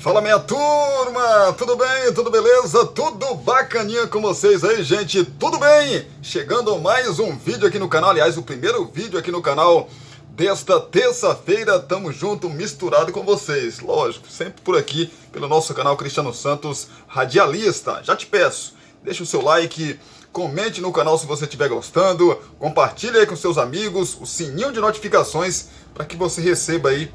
Fala, minha turma, tudo bem? Tudo beleza? Tudo bacaninha com vocês aí, gente? Tudo bem? Chegando mais um vídeo aqui no canal, aliás, o primeiro vídeo aqui no canal desta terça-feira. Tamo junto, misturado com vocês, lógico, sempre por aqui, pelo nosso canal Cristiano Santos Radialista. Já te peço, deixa o seu like, comente no canal se você estiver gostando, compartilhe aí com seus amigos, o sininho de notificações para que você receba aí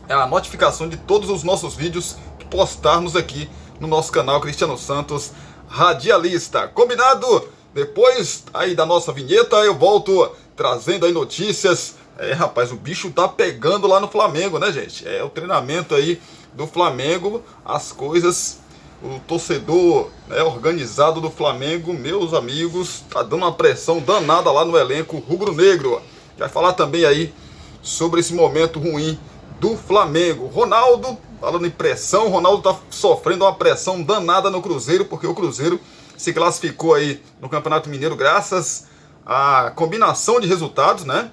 a notificação de todos os nossos vídeos que postarmos aqui no nosso canal Cristiano Santos Radialista. Combinado? Depois aí da nossa vinheta eu volto trazendo aí notícias. Rapaz, o bicho tá pegando lá no Flamengo, né, gente? O treinamento aí do Flamengo, as coisas, o torcedor organizado do Flamengo, meus amigos, tá dando uma pressão danada lá no elenco rubro-negro. Vai falar também aí sobre esse momento ruim do Flamengo. Ronaldo, falando em pressão, Ronaldo tá sofrendo uma pressão danada no Cruzeiro, porque o Cruzeiro se classificou aí no Campeonato Mineiro graças à combinação de resultados, né?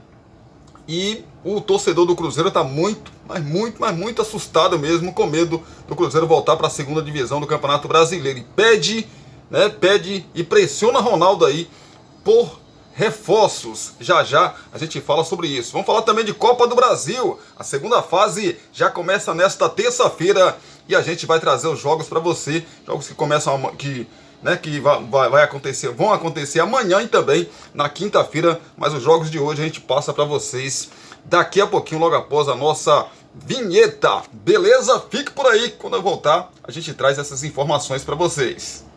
E o torcedor do Cruzeiro tá muito assustado mesmo, com medo do Cruzeiro voltar para a segunda divisão do Campeonato Brasileiro. E pede e pressiona Ronaldo aí por reforços. Já a gente fala sobre isso. Vamos falar também de Copa do Brasil. A segunda fase já começa nesta terça-feira e a gente vai trazer os jogos para você. Jogos que começam vão acontecer amanhã e também na quinta-feira, mas os jogos de hoje a gente passa para vocês daqui a pouquinho, logo após a nossa vinheta. Beleza? Fique por aí, quando eu voltar a gente traz essas informações para vocês.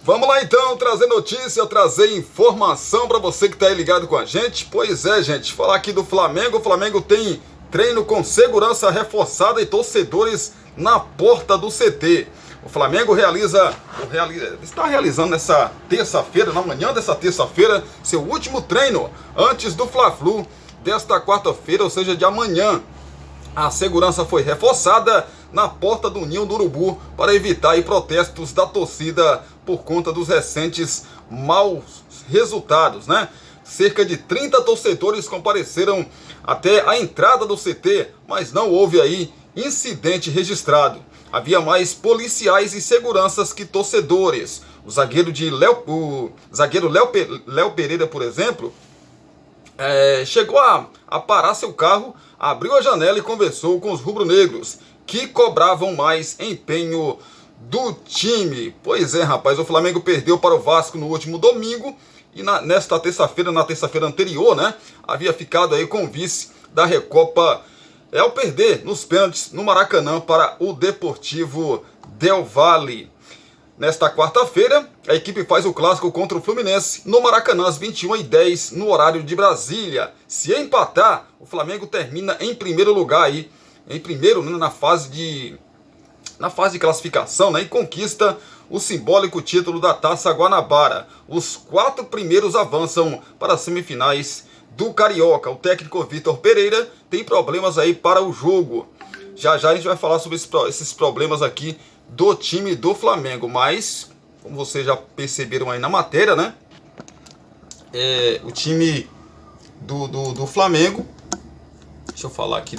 Vamos lá então, trazer notícia, trazer informação para você que está aí ligado com a gente. Pois é, gente, falar aqui do Flamengo. O Flamengo tem treino com segurança reforçada e torcedores na porta do CT. O Flamengo está realizando nessa terça-feira, na manhã dessa terça-feira, seu último treino antes do Fla-Flu desta quarta-feira, ou seja, de amanhã. A segurança foi reforçada na porta do Ninho do Urubu para evitar aí protestos da torcida por conta dos recentes maus resultados, né? Cerca de 30 torcedores compareceram até a entrada do CT, mas não houve aí incidente registrado. Havia mais policiais e seguranças que torcedores. O zagueiro Léo Pereira, por exemplo, chegou a parar seu carro, abriu a janela e conversou com os rubro-negros, que cobravam mais empenho do time. Pois é, rapaz, o Flamengo perdeu para o Vasco no último domingo e na terça-feira anterior, né, havia ficado aí com o vice da Recopa ao perder nos pênaltis no Maracanã para o Deportivo Del Valle. Nesta quarta-feira, a equipe faz o clássico contra o Fluminense no Maracanã às 21h10 no horário de Brasília. Se empatar, o Flamengo termina em primeiro lugar aí, na fase de classificação, né, e conquista o simbólico título da Taça Guanabara. Os 4 primeiros avançam para as semifinais do Carioca. O técnico Vitor Pereira tem problemas aí para o jogo. Já a gente vai falar sobre esses problemas aqui do time do Flamengo, mas como vocês já perceberam aí na matéria, né, o time do Flamengo, deixa eu falar aqui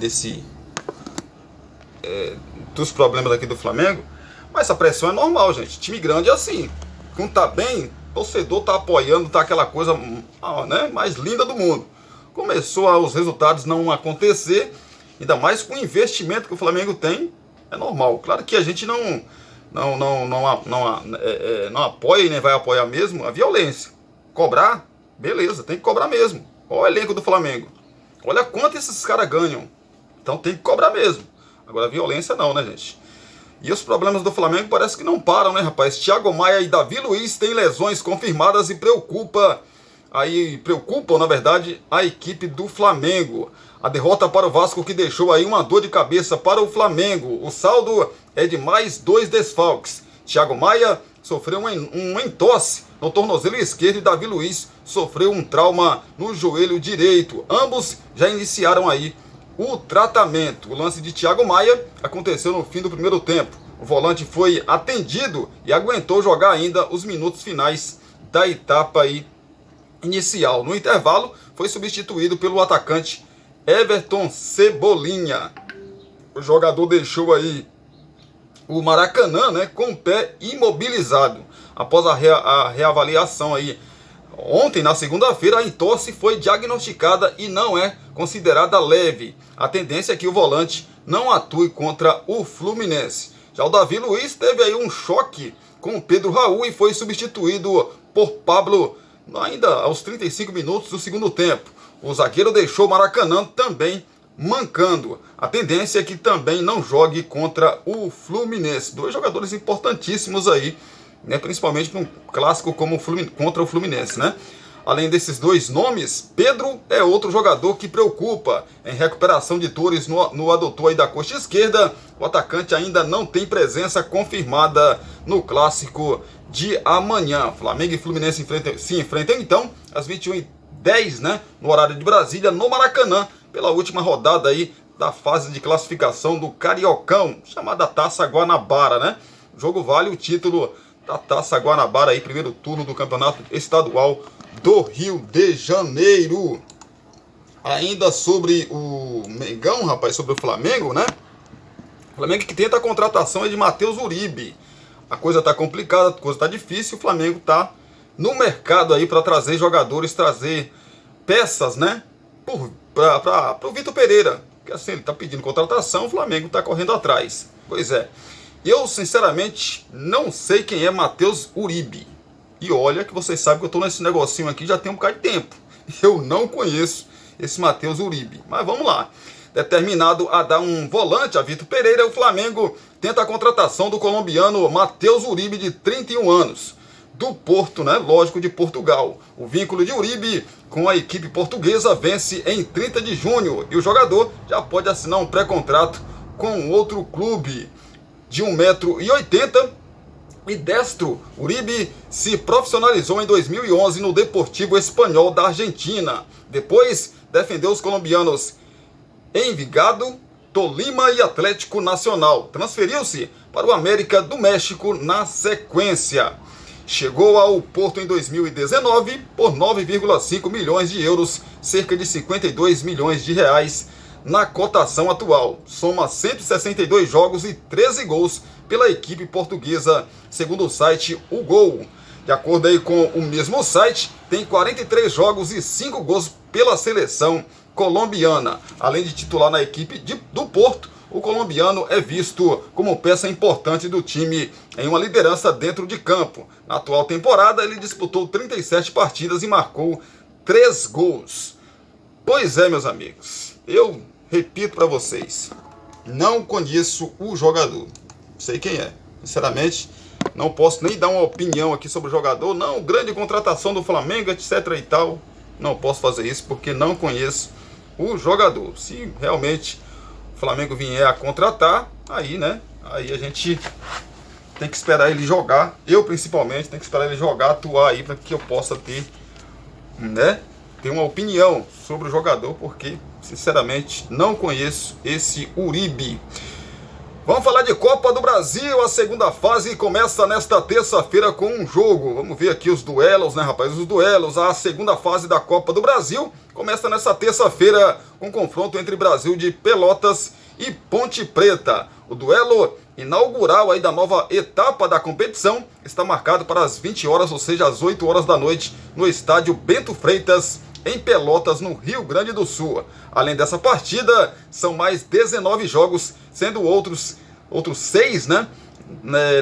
dos problemas aqui do Flamengo, mas essa pressão é normal, gente. Time grande é assim, quando tá bem, o torcedor tá apoiando, tá aquela coisa, né, mais linda do mundo. Começou os resultados não acontecer, ainda mais com o investimento que o Flamengo tem, é normal. Claro que a gente não apoia e nem vai apoiar mesmo a violência. Cobrar, beleza, tem que cobrar mesmo. Olha o elenco do Flamengo, olha quanto esses caras ganham, então tem que cobrar mesmo. Agora a violência não, né, gente? E os problemas do Flamengo parece que não param, né, rapaz? Thiago Maia e Davi Luiz têm lesões confirmadas e preocupa aí preocupam, na verdade, a equipe do Flamengo. A derrota para o Vasco que deixou aí uma dor de cabeça para o Flamengo. O saldo é de mais 2 desfalques. Thiago Maia sofreu um entorse no tornozelo esquerdo e Davi Luiz sofreu um trauma no joelho direito. Ambos já iniciaram aí o tratamento. O lance de Thiago Maia aconteceu no fim do primeiro tempo. O volante foi atendido e aguentou jogar ainda os minutos finais da etapa aí inicial. No intervalo, foi substituído pelo atacante Everton Cebolinha. O jogador deixou aí o Maracanã, né, com o pé imobilizado. Após a reavaliação aí ontem, na segunda-feira, a entorse foi diagnosticada e não é considerada leve. A tendência é que o volante não atue contra o Fluminense. Já o Davi Luiz teve aí um choque com o Pedro Raul e foi substituído por Pablo ainda aos 35 minutos do segundo tempo. O zagueiro deixou o Maracanã também mancando. A tendência é que também não jogue contra o Fluminense. 2 jogadores importantíssimos aí, né, principalmente para um clássico como contra o Fluminense, né? Além desses 2 nomes, Pedro é outro jogador que preocupa. Em recuperação de dores no adutor aí da coxa esquerda, o atacante ainda não tem presença confirmada no clássico de amanhã. Flamengo e Fluminense se enfrentam então às 21h10, né, no horário de Brasília, no Maracanã, pela última rodada aí da fase de classificação do Cariocão, chamada Taça Guanabara, né? O jogo vale o título da Taça Guanabara aí, primeiro turno do Campeonato Estadual do Rio de Janeiro. Ainda sobre o Mengão, rapaz, sobre o Flamengo, né? O Flamengo que tenta a contratação é de Matheus Uribe. A coisa tá complicada, a coisa tá difícil, o Flamengo tá no mercado aí para trazer jogadores, trazer peças, né? Para o Vitor Pereira, que assim, ele tá pedindo contratação, o Flamengo tá correndo atrás. Pois é. Eu, sinceramente, não sei quem é Matheus Uribe. E olha que vocês sabem que eu tô nesse negocinho aqui já tem um bocado de tempo. Eu não conheço esse Matheus Uribe. Mas vamos lá. Determinado a dar um volante a Vitor Pereira, o Flamengo tenta a contratação do colombiano Matheus Uribe, de 31 anos. Do Porto, né? Lógico, de Portugal. O vínculo de Uribe com a equipe portuguesa vence em 30 de junho. E o jogador já pode assinar um pré-contrato com outro clube. De 1,80 m e destro, Uribe se profissionalizou em 2011 no Deportivo Espanhol da Argentina. Depois defendeu os colombianos Envigado, Tolima e Atlético Nacional. Transferiu-se para o América do México na sequência. Chegou ao Porto em 2019 por 9,5 milhões de euros, cerca de 52 milhões de reais na cotação atual. Soma 162 jogos e 13 gols pela equipe portuguesa, segundo o site O Gol. De acordo aí com o mesmo site, tem 43 jogos e 5 gols pela seleção colombiana. Além de titular na equipe do Porto, o colombiano é visto como peça importante do time em uma liderança dentro de campo. Na atual temporada, ele disputou 37 partidas e marcou 3 gols. Pois é, meus amigos, eu repito para vocês, não conheço o jogador, sei quem é, sinceramente, não posso nem dar uma opinião aqui sobre o jogador, não, grande contratação do Flamengo, etc e tal, não posso fazer isso porque não conheço o jogador. Se realmente o Flamengo vier a contratar, aí, né, aí a gente tem que esperar ele jogar, eu principalmente tenho que esperar ele jogar, atuar aí para que eu possa ter, né, ter uma opinião sobre o jogador, porque sinceramente não conheço esse Uribe. Vamos falar de Copa do Brasil, a segunda fase começa nesta terça-feira com um jogo. Vamos ver aqui os duelos, né, rapaz? Os duelos, a segunda fase da Copa do Brasil começa nesta terça-feira com confronto entre Brasil de Pelotas e Ponte Preta. O duelo inaugural aí da nova etapa da competição está marcado para as 20 horas, ou seja, às 8 horas da noite, no estádio Bento Freitas, em Pelotas, no Rio Grande do Sul. Além dessa partida, são mais 19 jogos, sendo outros 6, né,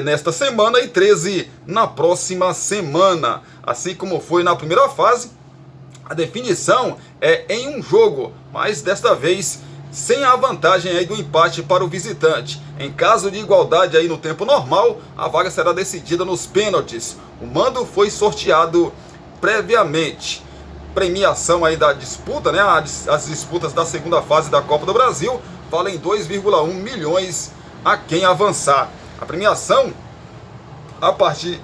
nesta semana e 13 na próxima semana. Assim como foi na primeira fase, a definição é em um jogo, mas desta vez sem a vantagem aí do empate para o visitante. Em caso de igualdade aí no tempo normal, a vaga será decidida nos pênaltis. O mando foi sorteado previamente. premiação aí da disputa, né? As disputas da segunda fase da Copa do Brasil valem 2,1 milhões a quem avançar. A premiação, a partir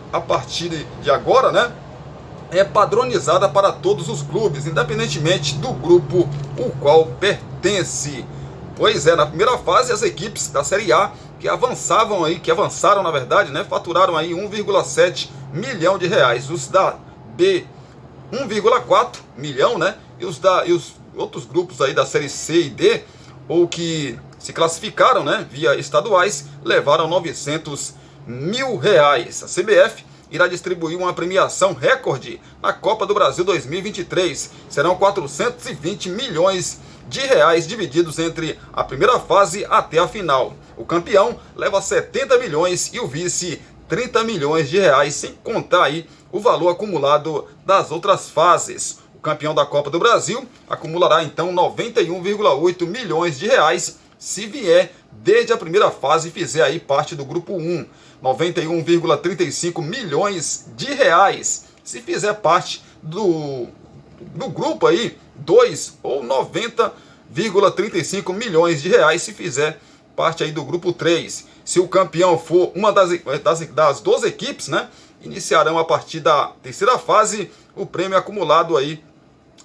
de agora, né, é padronizada para todos os clubes, independentemente do grupo o qual pertence. Pois é, na primeira fase, as equipes da Série A que avançaram na verdade, né, faturaram aí 1,7 milhão de reais. Os da B, 1,4 milhão, né? E os outros grupos aí da Série C e D, ou que se classificaram, né, via estaduais, levaram 900 mil reais. A CBF irá distribuir uma premiação recorde na Copa do Brasil 2023. Serão 420 milhões de reais divididos entre a primeira fase até a final. O campeão leva 70 milhões e o vice 30 milhões de reais, sem contar aí o valor acumulado das outras fases. O campeão da Copa do Brasil acumulará então 91,8 milhões de reais se vier desde a primeira fase e fizer aí parte do grupo 1. 91,35 milhões de reais se fizer parte do grupo aí 2, ou 90,35 milhões de reais se fizer parte aí do grupo 3. Se o campeão for uma das 12 equipes, né, iniciarão a partir da terceira fase. O prêmio acumulado aí,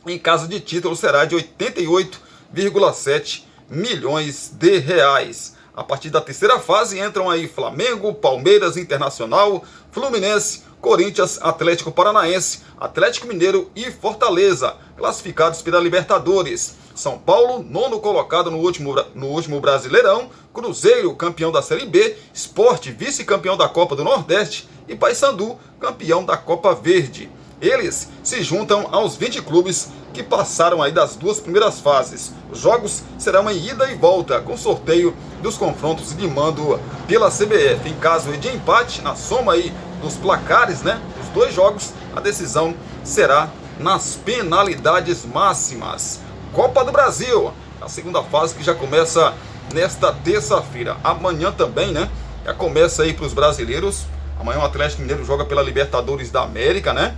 em caso de título, será de 88,7 milhões de reais. A partir da terceira fase entram aí Flamengo, Palmeiras, Internacional, Fluminense, Corinthians, Atlético Paranaense, Atlético Mineiro e Fortaleza, classificados pela Libertadores. São Paulo, nono colocado no último Brasileirão, Cruzeiro, campeão da Série B, Sport, vice-campeão da Copa do Nordeste e Paysandu, campeão da Copa Verde. Eles se juntam aos 20 clubes que passaram aí das duas primeiras fases. Os jogos serão em ida e volta, com sorteio dos confrontos de mando pela CBF. Em caso de empate, na soma aí dos placares, né, dos dois jogos, a decisão será nas penalidades máximas. Copa do Brasil, a segunda fase que já começa nesta terça-feira. Amanhã também, né, já começa aí para os brasileiros. Amanhã o Atlético Mineiro joga pela Libertadores da América, né?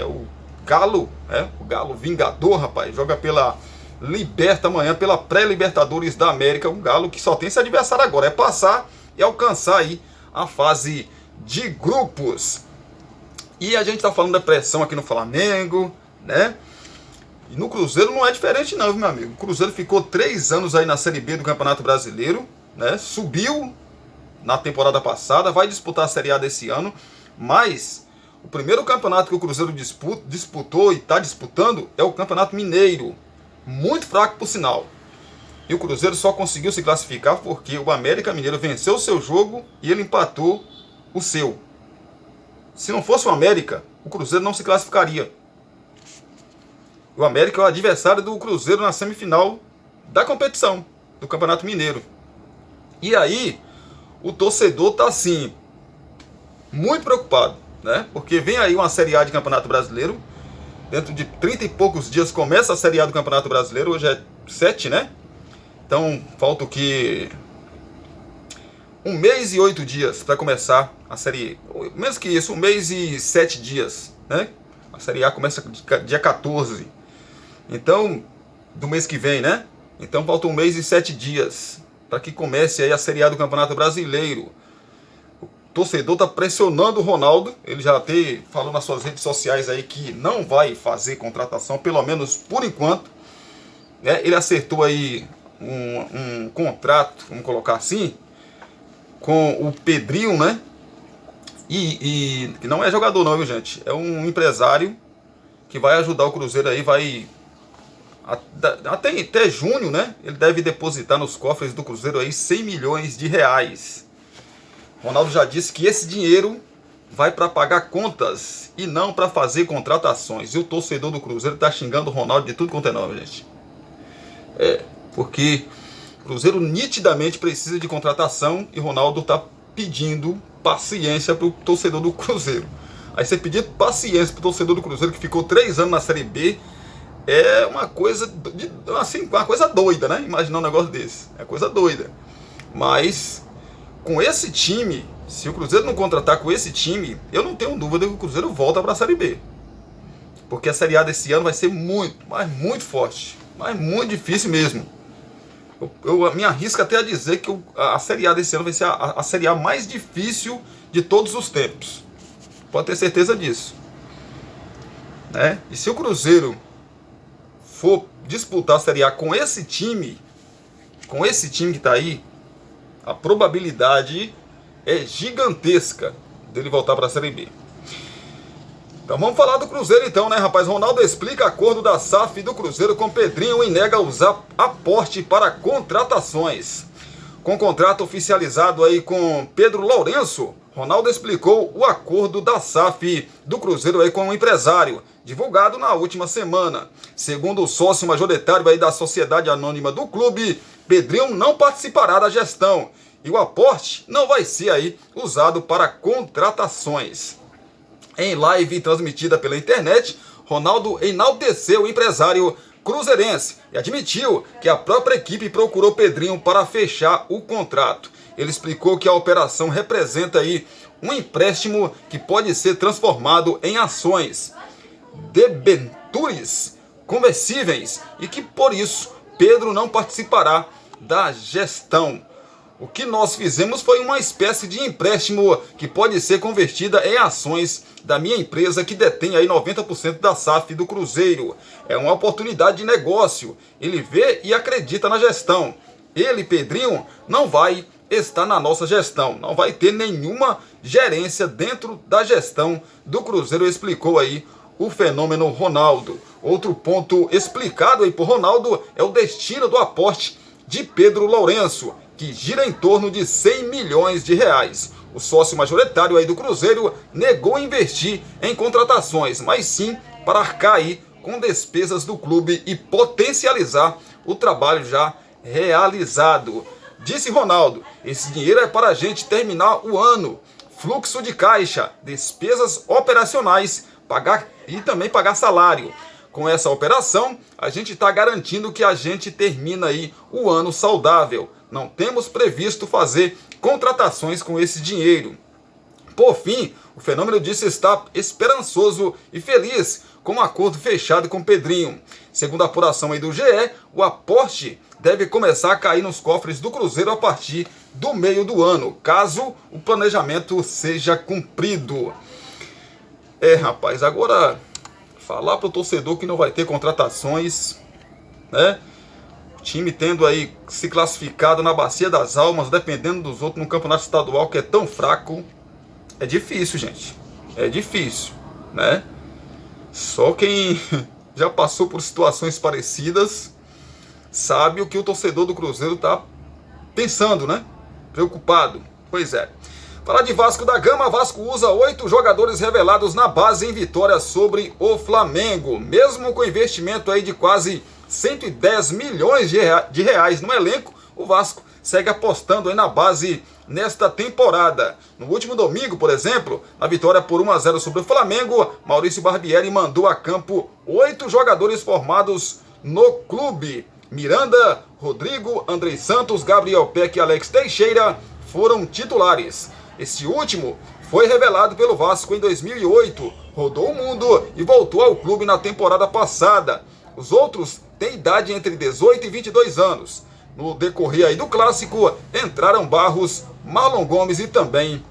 O Galo Vingador, rapaz, joga pela Liberta amanhã, pela pré-Libertadores da América. Um Galo que só tem esse adversário agora, é passar e alcançar aí a fase de grupos. E a gente tá falando da pressão aqui no Flamengo, né? E no Cruzeiro não é diferente não, meu amigo. O Cruzeiro ficou 3 anos aí na Série B do Campeonato Brasileiro, né? Subiu na temporada passada, vai disputar a Série A desse ano, mas o primeiro campeonato que o Cruzeiro disputou e está disputando é o Campeonato Mineiro. Muito fraco, por sinal. E o Cruzeiro só conseguiu se classificar porque o América Mineiro venceu o seu jogo e ele empatou o seu. Se não fosse o América, o Cruzeiro não se classificaria. O América é o adversário do Cruzeiro na semifinal da competição do Campeonato Mineiro. E aí, o torcedor está assim, muito preocupado, né? Porque vem aí uma Série A de Campeonato Brasileiro. Dentro de 30 e poucos dias começa a Série A do Campeonato Brasileiro. Hoje é 7, né? Então falta o que? 1 mês e 8 dias para começar a Série A. Menos que isso, 1 mês e 7 dias, né? A Série A começa dia 14. Então, do mês que vem, né? Então falta 1 mês e 7 dias para que comece aí a Série A do Campeonato Brasileiro. O torcedor está pressionando o Ronaldo. Ele já até falou nas suas redes sociais aí que não vai fazer contratação, pelo menos por enquanto, né? Ele acertou aí um contrato, vamos colocar assim, com o Pedrinho, né? E que não é jogador não, viu, gente? É um empresário que vai ajudar o Cruzeiro aí, vai até junho, né? Ele deve depositar nos cofres do Cruzeiro aí 100 milhões de reais. Ronaldo já disse que esse dinheiro vai para pagar contas e não para fazer contratações. E o torcedor do Cruzeiro está xingando o Ronaldo de tudo quanto é nome, gente. Porque o Cruzeiro nitidamente precisa de contratação e Ronaldo está pedindo paciência para o torcedor do Cruzeiro. Aí você pedir paciência para o torcedor do Cruzeiro que ficou 3 anos na Série B é uma coisa assim, uma coisa doida, né? Imaginar um negócio desse. É coisa doida. Mas com esse time, se o Cruzeiro não contratar com esse time, eu não tenho dúvida que o Cruzeiro volta para a Série B. porque a Série A desse ano vai ser muito, mas muito forte, mas muito difícil mesmo. Eu me arrisco até a dizer que a Série A desse ano vai ser a Série A mais difícil de todos os tempos. Pode ter certeza disso. Né? E se o Cruzeiro for disputar a Série A com esse time que está aí, a probabilidade é gigantesca dele voltar para a Série B. Então vamos falar do Cruzeiro então, né, rapaz? Ronaldo explica acordo da SAF do Cruzeiro com Pedrinho e nega usar aporte para contratações. Com contrato oficializado aí com Pedro Lourenço, Ronaldo explicou o acordo da SAF do Cruzeiro aí com o empresário, divulgado na última semana. Segundo o sócio majoritário aí da Sociedade Anônima do clube, Pedrinho não participará da gestão e o aporte não vai ser aí usado para contratações. Em live transmitida pela internet, Ronaldo enalteceu o empresário cruzeirense e admitiu que a própria equipe procurou Pedrinho para fechar o contrato. Ele explicou que a operação representa aí um empréstimo que pode ser transformado em ações, debentures conversíveis e que por isso Pedro não participará da gestão. O que nós fizemos foi uma espécie de empréstimo que pode ser convertida em ações da minha empresa que detém aí 90% da SAF do Cruzeiro. É uma oportunidade de negócio. Ele vê e acredita na gestão. Ele, Pedrinho, não vai estar na nossa gestão. Não vai ter nenhuma gerência dentro da gestão do Cruzeiro, explicou aí o fenômeno Ronaldo. Outro ponto explicado aí por Ronaldo é o destino do aporte de Pedro Lourenço, que gira em torno de 100 milhões de reais. O sócio majoritário aí do Cruzeiro negou investir em contratações, mas sim para arcar aí com despesas do clube e potencializar o trabalho já realizado. Disse Ronaldo, esse dinheiro é para a gente terminar o ano, fluxo de caixa, despesas operacionais, pagar e também pagar salário. Com essa operação, a gente está garantindo que a gente termina aí o ano saudável. Não temos previsto fazer contratações com esse dinheiro. Por fim, o fenômeno disse estar esperançoso e feliz com o acordo fechado com Pedrinho. Segundo a apuração aí do GE, o aporte deve começar a cair nos cofres do Cruzeiro a partir do meio do ano, caso o planejamento seja cumprido. Rapaz, agora falar para o torcedor que não vai ter contratações, né? O time tendo aí se classificado na Bacia das Almas, dependendo dos outros no campeonato estadual que é tão fraco, é difícil, gente. É difícil, né? Só quem já passou por situações parecidas sabe o que o torcedor do Cruzeiro está pensando, né? Preocupado. Pois é. Falar de Vasco da Gama, Vasco usa 8 jogadores revelados na base em vitória sobre o Flamengo. Mesmo com investimento aí de quase 110 milhões de reais no elenco, o Vasco segue apostando aí na base nesta temporada. No último domingo, por exemplo, na vitória por 1-0 sobre o Flamengo, Maurício Barbieri mandou a campo 8 jogadores formados no clube. Miranda, Rodrigo, Andrei Santos, Gabriel Peck e Alex Teixeira foram titulares. Esse último foi revelado pelo Vasco em 2008, rodou o mundo e voltou ao clube na temporada passada. Os outros têm idade entre 18 e 22 anos. No decorrer aí do clássico, entraram Barros, Marlon Gomes e também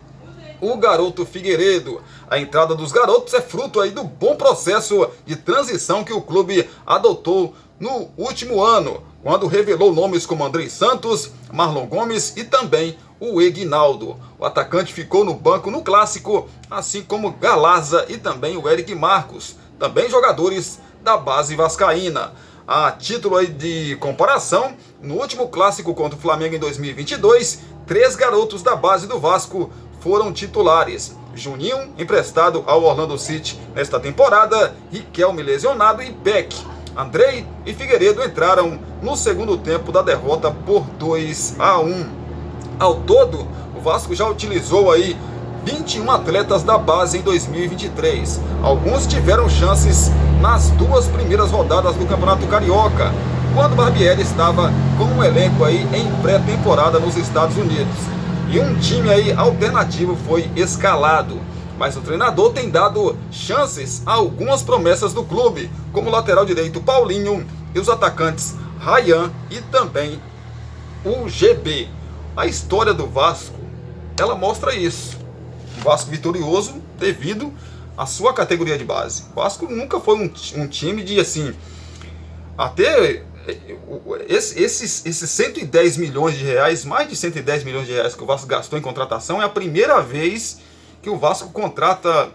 o garoto Figueiredo. A entrada dos garotos é fruto aí do bom processo de transição que o clube adotou no último ano, quando revelou nomes como Andrei Santos, Marlon Gomes e também o Eginaldo. O atacante ficou no banco no clássico, assim como Galaza e também o Eric Marcos, também jogadores da base vascaína. A título aí de comparação, no último clássico contra o Flamengo em 2022, 3 garotos da base do Vasco foram titulares. Juninho, emprestado ao Orlando City nesta temporada, Riquelme lesionado e Peck. Andrei e Figueiredo entraram no segundo tempo da derrota por 2-1. Ao todo, o Vasco já utilizou aí 21 atletas da base em 2023. Alguns tiveram chances nas 2 primeiras rodadas do Campeonato Carioca, quando Barbieri estava com um elenco aí em pré-temporada nos Estados Unidos. E um time aí alternativo foi escalado. mas o treinador tem dado chances a algumas promessas do clube, como o lateral direito Paulinho e os atacantes Ryan e também o GB. A história do Vasco, ela mostra isso. O Vasco vitorioso devido à sua categoria de base. O Vasco nunca foi um time de assim, até esses 110 milhões de reais, mais de 110 milhões de reais que o Vasco gastou em contratação, é a primeira vez que o Vasco contrata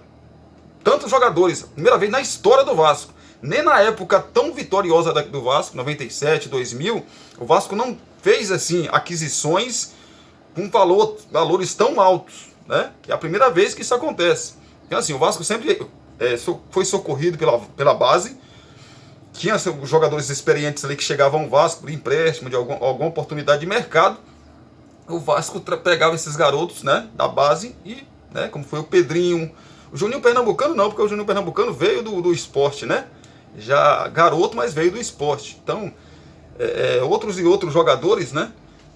tantos jogadores, primeira vez na história do Vasco. Nem na época tão vitoriosa do Vasco, 97, 2000, o Vasco não fez assim aquisições com valores tão altos, né? É a primeira vez que isso acontece. Então assim, o Vasco sempre foi socorrido pela base. Tinha jogadores experientes ali que chegavam ao Vasco por empréstimo, de alguma oportunidade de mercado. O Vasco pegava esses garotos, né, da base e, né, como foi o Pedrinho, o Juninho Pernambucano não, porque o Juninho Pernambucano veio do esporte, né? Já garoto, mas veio do esporte. Então, outros jogadores, né,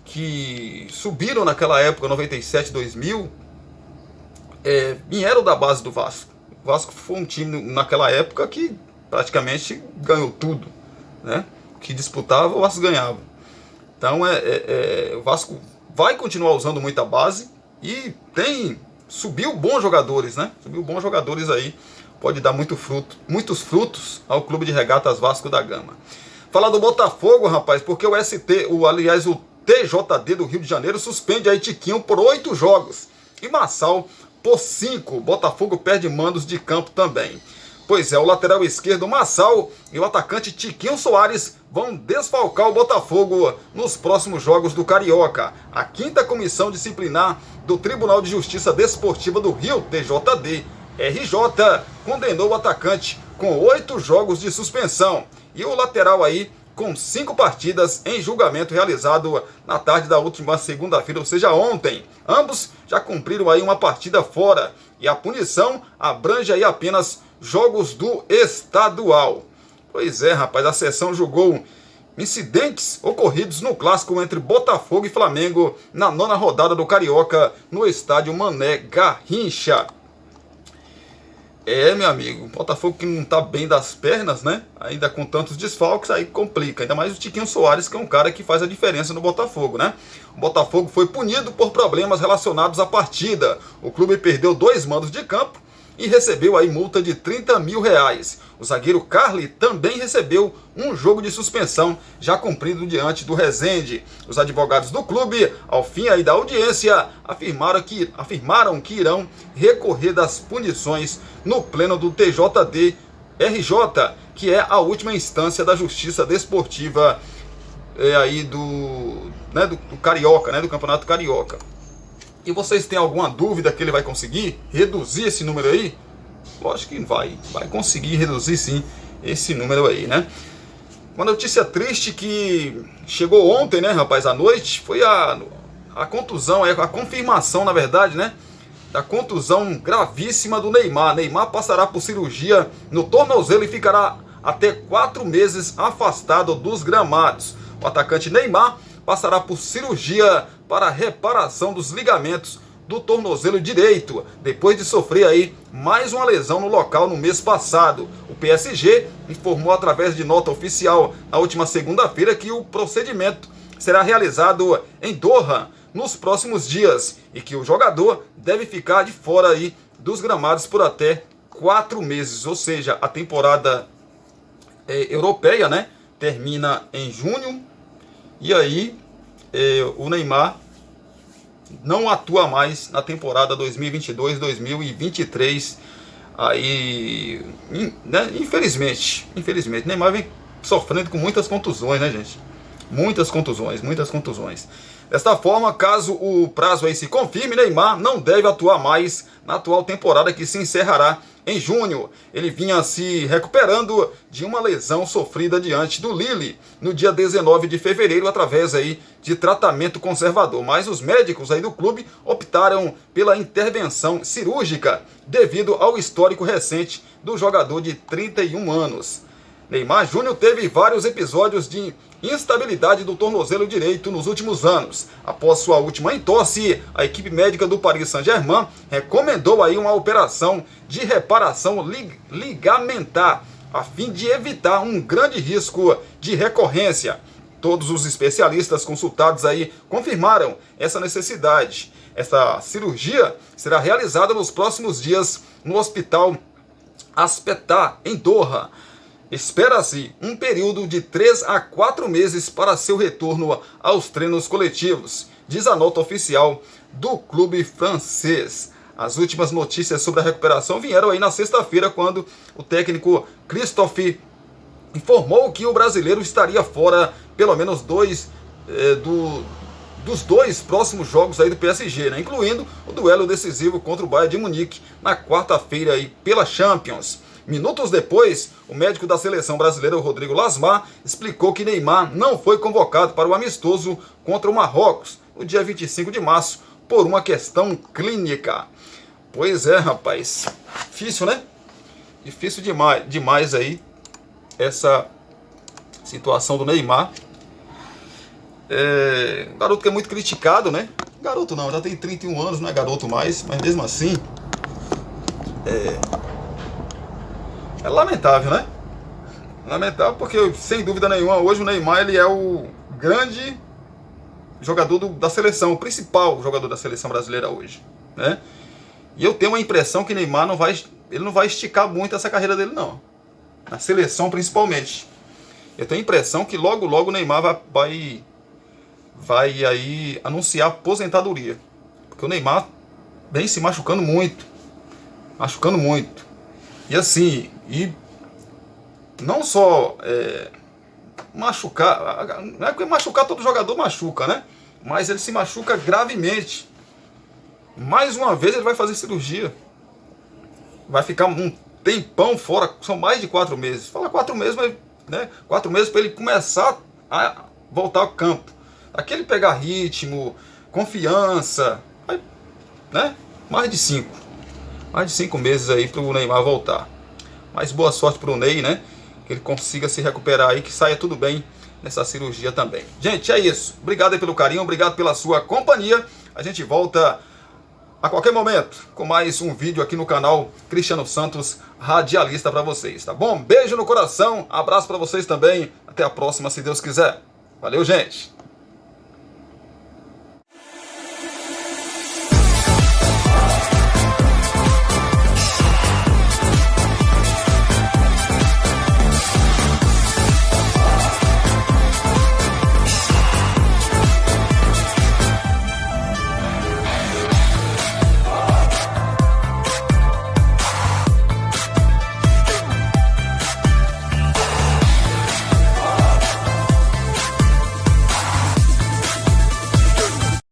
que subiram naquela época, 97, 2000, vieram da base do Vasco. O Vasco foi um time naquela época que praticamente ganhou tudo, né? O que disputava, o Vasco ganhava. Então, o Vasco vai continuar usando muita base e subiu bons jogadores, né? Subiu bons jogadores aí. Pode dar muitos frutos ao Clube de Regatas Vasco da Gama. Falar do Botafogo, rapaz, porque o TJD do Rio de Janeiro suspende aí Tiquinho por 8 jogos. E Marçal por 5. Botafogo perde mandos de campo também. Pois é, o lateral esquerdo Marçal e o atacante Tiquinho Soares vão desfalcar o Botafogo nos próximos jogos do Carioca. A 5ª Comissão Disciplinar do Tribunal de Justiça Desportiva do Rio, TJD, RJ, condenou o atacante com 8 jogos de suspensão e o lateral aí com 5 partidas em julgamento realizado na tarde da última segunda-feira, ou seja, ontem. Ambos já cumpriram aí uma partida fora e a punição abrange aí apenas jogos do estadual. Pois é, rapaz, a sessão julgou incidentes ocorridos no clássico entre Botafogo e Flamengo na 9ª rodada do Carioca no estádio Mané Garrincha. Meu amigo, o Botafogo que não tá bem das pernas, né? Ainda com tantos desfalques, aí complica. Ainda mais o Tiquinho Soares, que é um cara que faz a diferença no Botafogo, né? O Botafogo foi punido por problemas relacionados à partida. O clube perdeu 2 mandos de campo e recebeu aí multa de 30 mil reais. O zagueiro Carly também recebeu um jogo de suspensão já cumprido diante do Resende. Os advogados do clube, ao fim aí da audiência, afirmaram que irão recorrer das punições no pleno do TJD-RJ, que é a última instância da justiça desportiva aí do Carioca, né, do Campeonato Carioca. E vocês têm alguma dúvida que ele vai conseguir reduzir esse número aí? Lógico que vai conseguir reduzir sim esse número aí, né? Uma notícia triste que chegou ontem, né, rapaz, à noite, foi a contusão, a confirmação, na verdade, né, da contusão gravíssima do Neymar. Neymar passará por cirurgia no tornozelo e ficará até 4 meses afastado dos gramados. O atacante Neymar passará por cirurgia para reparação dos ligamentos do tornozelo direito, depois de sofrer aí mais uma lesão no local no mês passado. O PSG informou através de nota oficial na última segunda-feira que o procedimento será realizado em Doha nos próximos dias e que o jogador deve ficar de fora aí dos gramados por até 4 meses, ou seja, a temporada europeia, né, termina em junho. E aí, o Neymar não atua mais na temporada 2022-2023. Aí, né, infelizmente, Neymar vem sofrendo com muitas contusões, né, gente? Muitas contusões. Desta forma, caso o prazo aí se confirme, Neymar não deve atuar mais na atual temporada que se encerrará em junho. Ele vinha se recuperando de uma lesão sofrida diante do Lille no dia 19 de fevereiro através aí de tratamento conservador. Mas os médicos aí do clube optaram pela intervenção cirúrgica devido ao histórico recente do jogador de 31 anos. Neymar Júnior teve vários episódios de instabilidade do tornozelo direito nos últimos anos. Após sua última entorse, a equipe médica do Paris Saint-Germain recomendou aí uma operação de reparação ligamentar, a fim de evitar um grande risco de recorrência. Todos os especialistas consultados aí confirmaram essa necessidade. Essa cirurgia será realizada nos próximos dias no Hospital Aspetar, em Doha. Espera-se um período de 3 a 4 meses para seu retorno aos treinos coletivos, diz a nota oficial do clube francês. As últimas notícias sobre a recuperação vieram aí na sexta-feira, quando o técnico Christophe informou que o brasileiro estaria fora pelo menos dos 2 próximos jogos aí do PSG, né? Incluindo o duelo decisivo contra o Bayern de Munique na quarta-feira aí pela Champions. Minutos depois, o médico da seleção brasileira, Rodrigo Lasmar, explicou que Neymar não foi convocado para o amistoso contra o Marrocos no dia 25 de março por uma questão clínica. Pois é, rapaz. Difícil, né? Difícil demais aí essa situação do Neymar. Um garoto que é muito criticado, né? Garoto não, já tem 31 anos, não é garoto mais, mas mesmo assim é lamentável, né? Lamentável porque, sem dúvida nenhuma, hoje o Neymar ele é o grande jogador da seleção, o principal jogador da seleção brasileira hoje, né? E eu tenho uma impressão que Neymar não vai esticar muito essa carreira dele, não. Na seleção, principalmente. Eu tenho a impressão que logo o Neymar vai aí anunciar aposentadoria. Porque o Neymar vem se machucando muito. Machucando muito. E assim, não só machucar, não é porque machucar todo jogador machuca, né? Mas ele se machuca gravemente. Mais uma vez ele vai fazer cirurgia. Vai ficar um tempão fora, são mais de 4 meses. Fala 4 meses, mas, né? 4 meses para ele começar a voltar ao campo. Aqui ele pegar ritmo, confiança, né? Mais de 5 meses aí para o Neymar voltar. Mas boa sorte para o Ney, né? Que ele consiga se recuperar aí, que saia tudo bem nessa cirurgia também. Gente, é isso. Obrigado aí pelo carinho, obrigado pela sua companhia. A gente volta a qualquer momento com mais um vídeo aqui no canal Cristiano Santos, radialista, para vocês, tá bom? Beijo no coração, abraço para vocês também. Até a próxima, se Deus quiser. Valeu, gente!